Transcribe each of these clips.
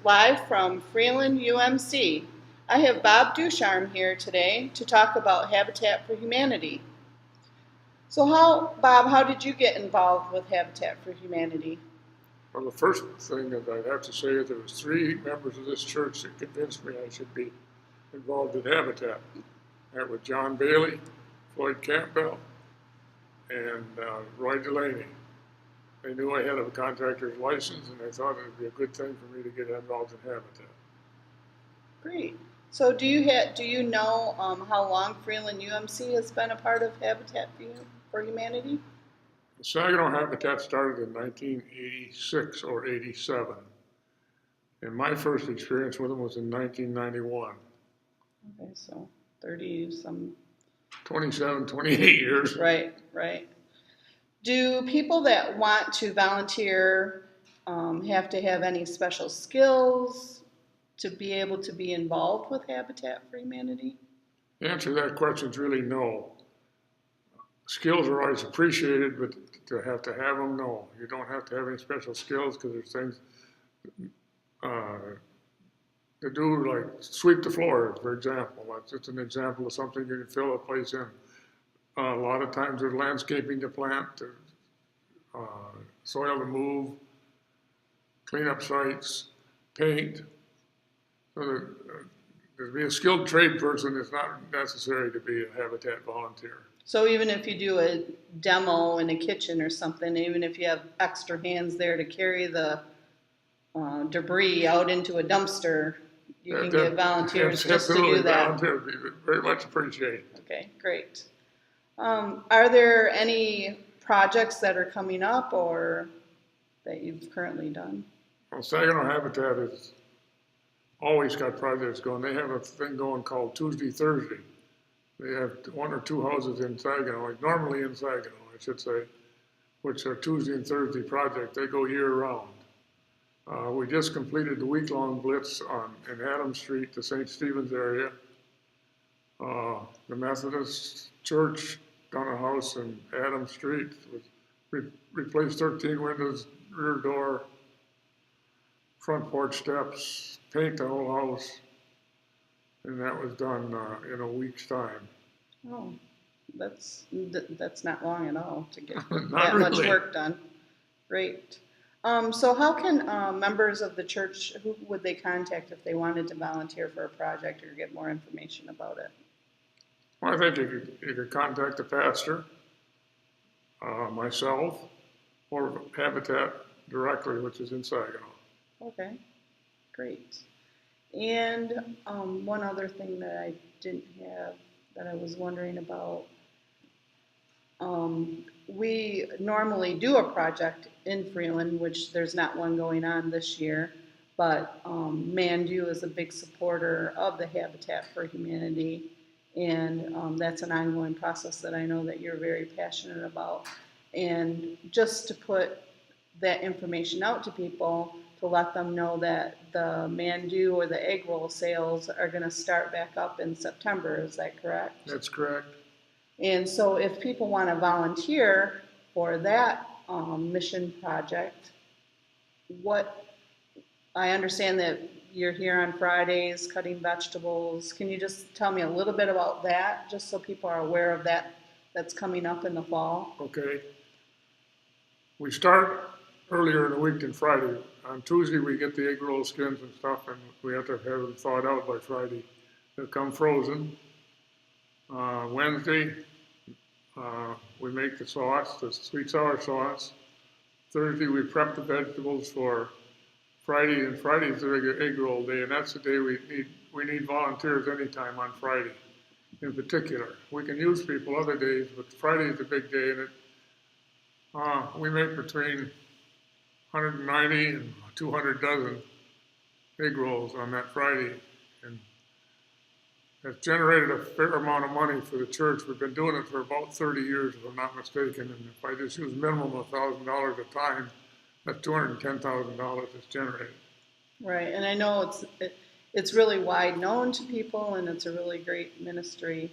Live from Freeland UMC. I have Bob Ducharme here today to talk about Habitat for Humanity. So Bob, how did you get involved with Habitat for Humanity? Well, the first thing that I'd have to say is there was three members of this church that convinced me I should be involved in Habitat. That was John Bailey, Floyd Campbell, and Roy Delaney. They knew I had a contractor's license, and they thought it would be a good thing for me to get involved in Habitat. Great. So do you know how long Freeland UMC has been a part of Habitat for Humanity? The Saginaw Habitat started in 1986 or 87, and my first experience with them was in 1991. Okay, so 30 some. 27, 28 years. Right. Do people that want to volunteer have to have any special skills to be able to be involved with Habitat for Humanity? The answer to that question is really no. Skills are always appreciated, but to have them, no. You don't have to have any special skills because there's things to do, like sweep the floor, for example. That's just an example of something you can fill a place in. A lot of times there's landscaping to plant, soil to move, clean up sites, paint. So to be a skilled trade person, it's not necessary to be a Habitat volunteer. So even if you do a demo in a kitchen or something, even if you have extra hands there to carry the debris out into a dumpster, you can get volunteers just to do that. Volunteers would be very much appreciated. Okay, great. Are there any projects that are coming up or that you've currently done? Well, Saginaw Habitat has always got projects going. They have a thing going called Tuesday, Thursday. They have one or two houses in Saginaw, like normally in Saginaw, I should say, which are Tuesday and Thursday projects. They go year round. We just completed the week-long blitz in Adams Street, the St. Stephen's area. The Methodist Church done a house in Adams Street. Replaced 13 windows, rear door, front porch steps, paint the whole house. And that was done in a week's time. Oh, that's not long at all to get Not that really. much work done. Great. So how can members of the church, who would they contact if they wanted to volunteer for a project or get more information about it? Well, I think you could contact the pastor, myself, or Habitat directly, which is in Saginaw. Okay, great. And one other thing that I didn't have that I was wondering about, we normally do a project in Freeland, which there's not one going on this year, but Mandu is a big supporter of the Habitat for Humanity, and that's an ongoing process that I know that you're very passionate about. And just to put that information out to people, to let them know that the Mandu or the egg roll sales are going to start back up in September. Is that correct? That's correct. And so if people want to volunteer for that mission project, I understand that you're here on Fridays cutting vegetables. Can you just tell me a little bit about that, just so people are aware of that's coming up in the fall? Okay. We start earlier in the week than Friday. On Tuesday, we get the egg roll skins and stuff, and we have to have them thawed out by Friday. They'll come frozen. Wednesday, we make the sauce, the sweet sour sauce. Thursday, we prep the vegetables for Friday, and Friday's the regular egg roll day, and that's the day we need volunteers anytime on Friday in particular. We can use people other days, but Friday is the big day, and we make between 190 and 200 dozen egg rolls on that Friday, and it's generated a fair amount of money for the church. We've been doing it for about 30 years, if I'm not mistaken, and if I just use minimum of $1,000 a time, that's $210,000 that's generated. Right, and I know it's really wide known to people, and it's a really great ministry.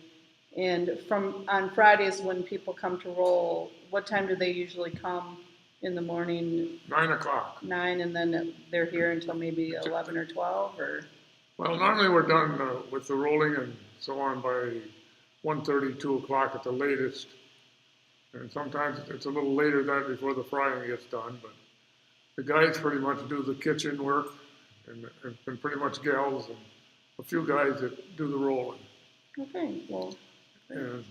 And on Fridays when people come to roll, what time do they usually come in the morning, 9 o'clock. 9, and then they're here until maybe 11 or 12, or? Well, normally we're done with the rolling and so on by 1:30, 2 o'clock at the latest. And sometimes it's a little later than that before the frying gets done, but the guys pretty much do the kitchen work and pretty much gals and a few guys that do the rolling. Okay, well, And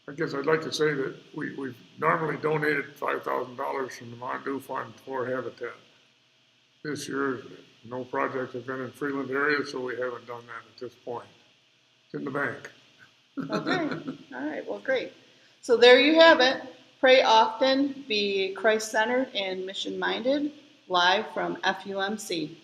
I guess I'd like to say that we've normally donated $5,000 from the Mondu Fund for Habitat. This year, no projects have been in Freeland area, so we haven't done that at this point. It's in the bank. okay, all right, well, great. So there you have it. Pray often, be Christ-centered and mission-minded, live from FUMC.